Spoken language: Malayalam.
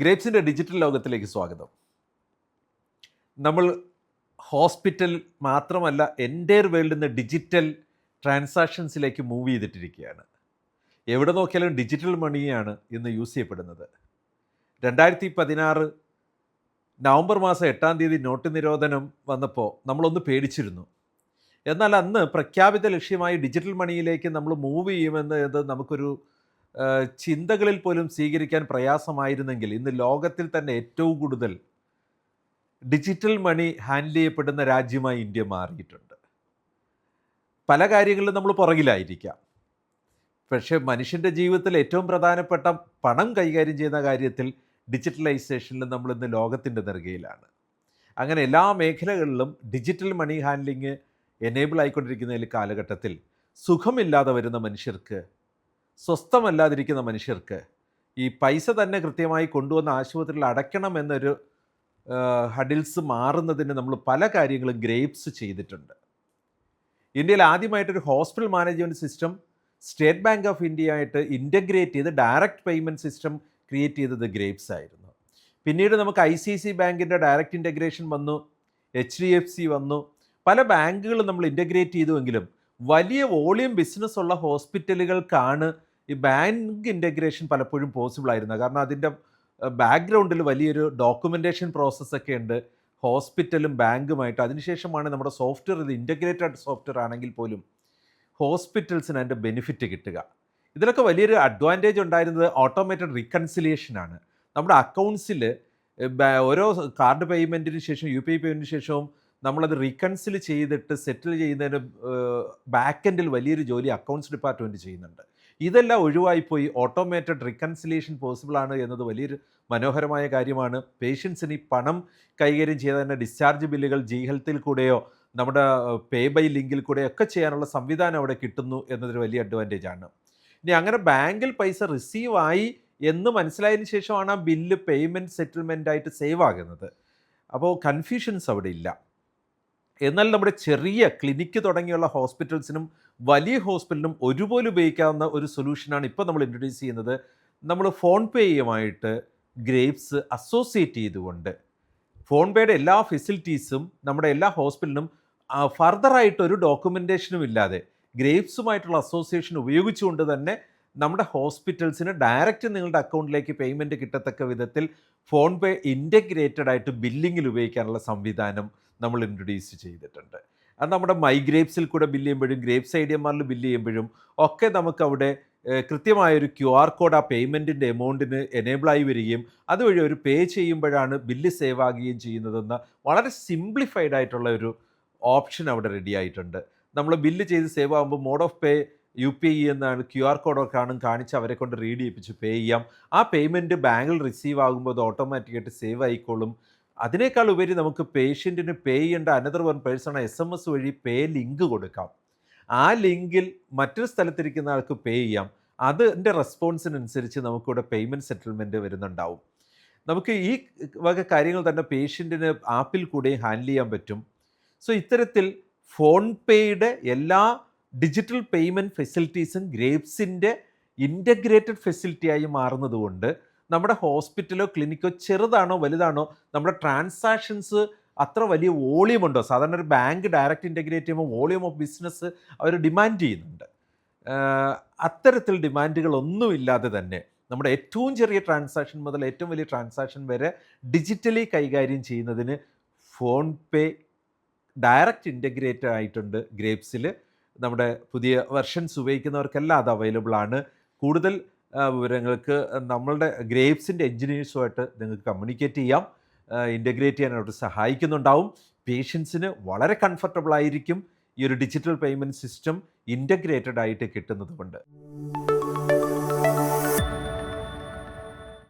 ഗ്രേപ്സിൻ്റെ ഡിജിറ്റൽ ലോകത്തിലേക്ക് സ്വാഗതം. നമ്മൾ ഹോസ്പിറ്റൽ മാത്രമല്ല എൻ്റയർ വേൾഡിൽ നിന്ന് ഡിജിറ്റൽ ട്രാൻസാക്ഷൻസിലേക്ക് മൂവ് ചെയ്തിട്ടിരിക്കുകയാണ്. എവിടെ നോക്കിയാലും ഡിജിറ്റൽ മണിയാണ് ഇന്ന് യൂസ് ചെയ്യപ്പെടുന്നത്. 2016 നവംബർ മാസം 8-ാം തീയതി നോട്ട് നിരോധനം വന്നപ്പോൾ നമ്മളൊന്ന് പേടിച്ചിരുന്നു. എന്നാൽ അന്ന് പ്രഖ്യാപിത ലക്ഷ്യമായി ഡിജിറ്റൽ മണിയിലേക്ക് നമ്മൾ മൂവ് ചെയ്യുമെന്നത് നമുക്കൊരു ചിന്തകളിൽ പോലും സ്വീകരിക്കാൻ പ്രയാസമായിരുന്നെങ്കിൽ ഇന്ന് ലോകത്തിൽ തന്നെ ഏറ്റവും കൂടുതൽ ഡിജിറ്റൽ മണി ഹാൻഡിൽ ചെയ്യപ്പെടുന്ന രാജ്യമായി ഇന്ത്യ മാറിയിട്ടുണ്ട്. പല കാര്യങ്ങളിലും നമ്മൾ പുറകിലായിരിക്കാം, പക്ഷേ മനുഷ്യൻ്റെ ജീവിതത്തിൽ ഏറ്റവും പ്രധാനപ്പെട്ട പണം കൈകാര്യം ചെയ്യുന്ന കാര്യത്തിൽ ഡിജിറ്റലൈസേഷനിൽ നമ്മൾ ഇന്ന് ലോകത്തിൻ്റെ നെറുകയിലാണ്. അങ്ങനെ എല്ലാ മേഖലകളിലും ഡിജിറ്റൽ മണി ഹാൻഡ്ലിങ് എനേബിൾ ആയിക്കൊണ്ടിരിക്കുന്ന കാലഘട്ടത്തിൽ സുഖമില്ലാതെ വരുന്ന മനുഷ്യർക്ക്, സ്വസ്ഥമല്ലാതിരിക്കുന്ന മനുഷ്യർക്ക് ഈ പൈസ തന്നെ കൃത്യമായി കൊണ്ടുവന്ന് ആശുപത്രിയിൽ അടയ്ക്കണം എന്നൊരു ഹഡിൽസ് മാറുന്നതിന് നമ്മൾ പല കാര്യങ്ങളും ഗ്രേപ്സ് ചെയ്തിട്ടുണ്ട്. ഇന്ത്യയിൽ ആദ്യമായിട്ടൊരു hospital management system state bank of India ആയിട്ട് ഇൻ്റഗ്രേറ്റ് ചെയ്ത് ഡയറക്റ്റ് പേയ്മെൻറ്റ് സിസ്റ്റം ക്രിയേറ്റ് ചെയ്തത് ഗ്രേപ്സ് ആയിരുന്നു. പിന്നീട് നമുക്ക് ICICI ബാങ്കിൻ്റെ ഡയറക്റ്റ് ഇൻ്റഗ്രേഷൻ വന്നു, HDFC വന്നു. പല ബാങ്കുകളും നമ്മൾ ഇൻ്റഗ്രേറ്റ് ചെയ്തുവെങ്കിലും വലിയ വോളിയം ബിസിനസ് ഉള്ള ഹോസ്പിറ്റലുകൾക്കാണ് ഈ ബാങ്ക് ഇൻ്റഗ്രേഷൻ പലപ്പോഴും പോസിബിൾ ആയിരുന്നത്. കാരണം അതിൻ്റെ ബാക്ക്ഗ്രൗണ്ടിൽ വലിയൊരു ഡോക്യുമെൻറ്റേഷൻ പ്രോസസ്സൊക്കെ ഉണ്ട് ഹോസ്പിറ്റലും ബാങ്കുമായിട്ട്. അതിനുശേഷമാണ് നമ്മുടെ സോഫ്റ്റ്വെയർ, ഇത് ഇൻ്റഗ്രേറ്റഡ് സോഫ്റ്റ്വെയർ ആണെങ്കിൽ പോലും ഹോസ്പിറ്റൽസിന് അതിൻ്റെ ബെനിഫിറ്റ് കിട്ടുക. ഇതിലൊക്കെ വലിയൊരു അഡ്വാൻറ്റേജ് ഉണ്ടായിരുന്നത് ഓട്ടോമേറ്റഡ് റീകൺസിലിയേഷനാണ്. നമ്മുടെ അക്കൗണ്ട്സിൽ ഓരോ കാർഡ് പേയ്മെൻറ്റിന് ശേഷം UPI പേയ്മെൻറ്റിന് ശേഷവും നമ്മളത് റീകൺസിൽ ചെയ്തിട്ട് സെറ്റിൽ ചെയ്യുന്നതിന് ബാക്ക് എൻഡിൽ വലിയൊരു ജോലി അക്കൗണ്ട്സ് ഡിപ്പാർട്ട്മെൻറ്റ് ചെയ്യുന്നുണ്ട്. ഇതെല്ലാം ഒഴിവായിപ്പോയി. ഓട്ടോമേറ്റഡ് റീകൺസിലിയേഷൻ പോസിബിളാണ് എന്നത് വലിയൊരു മനോഹരമായ കാര്യമാണ്. പേഷ്യൻസിന് ഈ പണം കൈകാര്യം ചെയ്താൽ തന്നെ ഡിസ്ചാർജ് ബില്ലുകൾ G-Healthൽ കൂടെയോ നമ്മുടെ പേ ബൈ ലിങ്കിൽ കൂടെയോ ഒക്കെ ചെയ്യാനുള്ള സംവിധാനം അവിടെ കിട്ടുന്നു എന്നതൊരു വലിയ അഡ്വാൻറ്റേജ് ആണ്. ഇനി അങ്ങനെ ബാങ്കിൽ പൈസ റിസീവ് ആയി എന്ന് മനസ്സിലായതിന് ശേഷമാണ് ആ ബില്ല് പേയ്മെൻറ്റ് സെറ്റിൽമെൻ്റ് ആയിട്ട് സേവ് ആകുന്നത്. അപ്പോൾ കൺഫ്യൂഷൻസ് അവിടെ ഇല്ല. എന്നാൽ നമ്മുടെ ചെറിയ ക്ലിനിക്ക് തുടങ്ങിയുള്ള ഹോസ്പിറ്റൽസിനും വലിയ ഹോസ്പിറ്റലിനും ഒരുപോലെ ഉപയോഗിക്കാവുന്ന ഒരു സൊല്യൂഷനാണ് ഇപ്പോൾ നമ്മൾ ഇൻട്രൊഡ്യൂസ് ചെയ്യുന്നത്. നമ്മൾ ഫോൺ പേയുമായിട്ട് ഗ്രേപ്സ് അസോസിയേറ്റ് ചെയ്തുകൊണ്ട് ഫോൺ പേയുടെ എല്ലാ ഫെസിലിറ്റീസും നമ്മുടെ എല്ലാ ഹോസ്പിറ്റലിനും ഫർദറായിട്ടൊരു ഡോക്യുമെൻറ്റേഷനും ഇല്ലാതെ ഗ്രേപ്സുമായിട്ടുള്ള അസോസിയേഷൻ ഉപയോഗിച്ചുകൊണ്ട് തന്നെ നമ്മുടെ ഹോസ്പിറ്റൽസിന് ഡയറക്റ്റ് നിങ്ങളുടെ അക്കൗണ്ടിലേക്ക് പേയ്മെൻറ്റ് കിട്ടത്തക്ക വിധത്തിൽ ഫോൺ പേ ഇൻ്റഗ്രേറ്റഡ് ആയിട്ട് ബില്ലിങ്ങിൽ ഉപയോഗിക്കാനുള്ള സംവിധാനം നമ്മൾ ഇൻട്രൊഡ്യൂസ് ചെയ്തിട്ടുണ്ട്. അത് നമ്മുടെ മൈഗ്രേപ്സിൽ കൂടെ ബില്ല് ചെയ്യുമ്പോഴും ഗ്രേപ്സ് IDMRൽ ബില്ല് ചെയ്യുമ്പോഴും ഒക്കെ നമുക്കവിടെ കൃത്യമായൊരു QR കോഡ് ആ പേയ്മെൻറ്റിൻ്റെ എമൗണ്ടിന് എനേബിളായി വരികയും അതുവഴി ഒരു പേ ചെയ്യുമ്പോഴാണ് ബില്ല് സേവ് ആകുകയും ചെയ്യുന്നതെന്ന വളരെ സിംപ്ലിഫൈഡ് ആയിട്ടുള്ള ഒരു ഓപ്ഷൻ അവിടെ റെഡി ആയിട്ടുണ്ട്. നമ്മൾ ബില്ല് ചെയ്ത് സേവ് ആകുമ്പോൾ മോഡ് ഓഫ് പേ UPI എന്നാണ്, QR കോഡൊക്കെ ആണ് കാണിച്ച് അവരെ കൊണ്ട് റീഡ് ചെയ്യിപ്പിച്ച് പേ ചെയ്യാം. ആ പേയ്മെൻറ്റ് ബാങ്കിൽ റിസീവ് ആകുമ്പോൾ അത് ഓട്ടോമാറ്റിക്കായിട്ട് സേവ് ആയിക്കോളും. അതിനേക്കാൾ ഉപരി നമുക്ക് പേഷ്യൻറ്റിന് പേ ചെയ്യേണ്ട അനദർ വൺ പേഴ്സൺ SMS വഴി പേ ലിങ്ക് കൊടുക്കാം. ആ ലിങ്കിൽ മറ്റൊരു സ്ഥലത്തിരിക്കുന്ന ആൾക്ക് പേ ചെയ്യാം. അതിൻ്റെ റെസ്പോൺസിനനുസരിച്ച് നമുക്കിവിടെ പേയ്മെൻറ്റ് സെറ്റിൽമെൻറ്റ് വരുന്നുണ്ടാവും. നമുക്ക് ഈ വക കാര്യങ്ങൾ തന്നെ പേഷ്യൻറ്റിന് ആപ്പിൽ കൂടെ ഹാൻഡിൽ ചെയ്യാൻ പറ്റും. സോ ഇത്തരത്തിൽ ഫോൺ പേയുടെ എല്ലാ ഡിജിറ്റൽ പേയ്മെൻറ്റ് ഫെസിലിറ്റീസും ഗ്രേപ്സിൻ്റെ ഇൻ്റഗ്രേറ്റഡ് ഫെസിലിറ്റിയായി മാറുന്നതുകൊണ്ട് നമ്മുടെ ഹോസ്പിറ്റലോ ക്ലിനിക്കോ ചെറുതാണോ വലുതാണോ നമ്മുടെ ട്രാൻസാക്ഷൻസ് അത്ര വലിയ വോളിയം ഉണ്ടോ? സാധാരണ ഒരു ബാങ്ക് ഡയറക്റ്റ് ഇൻ്റഗ്രേറ്റ് ചെയ്യുമ്പോൾ വോളിയം ഓഫ് ബിസിനസ് അവർ ഡിമാൻഡ് ചെയ്യുന്നുണ്ട്. അത്തരത്തിൽ ഡിമാൻഡുകളൊന്നുമില്ലാതെ തന്നെ നമ്മുടെ ഏറ്റവും ചെറിയ ട്രാൻസാക്ഷൻ മുതൽ ഏറ്റവും വലിയ ട്രാൻസാക്ഷൻ വരെ ഡിജിറ്റലി കൈകാര്യം ചെയ്യുന്നതിന് ഫോൺ പേ ഡയറക്റ്റ് ഇൻ്റഗ്രേറ്റഡ് ആയിട്ടുണ്ട് ഗ്രേപ്സിൽ. നമ്മുടെ പുതിയ വെർഷൻസ് ഉപയോഗിക്കുന്നവർക്കെല്ലാം അത് അവൈലബിൾ ആണ്. കൂടുതൽ വിവരങ്ങൾക്ക് നമ്മളുടെ ഗ്രേപ്സിൻ്റെ എൻജിനീയേഴ്സുമായിട്ട് നിങ്ങൾക്ക് കമ്മ്യൂണിക്കേറ്റ് ചെയ്യാം. ഇൻ്റഗ്രേറ്റ് ചെയ്യാൻ അവർ സഹായിക്കുന്നുണ്ടാവും. പേഷ്യൻസിന് വളരെ കംഫർട്ടബിൾ ആയിരിക്കും ഈ ഒരു ഡിജിറ്റൽ പേയ്മെൻറ്റ് സിസ്റ്റം ഇൻ്റഗ്രേറ്റഡ് ആയിട്ട് കിട്ടുന്നത് കൊണ്ട്.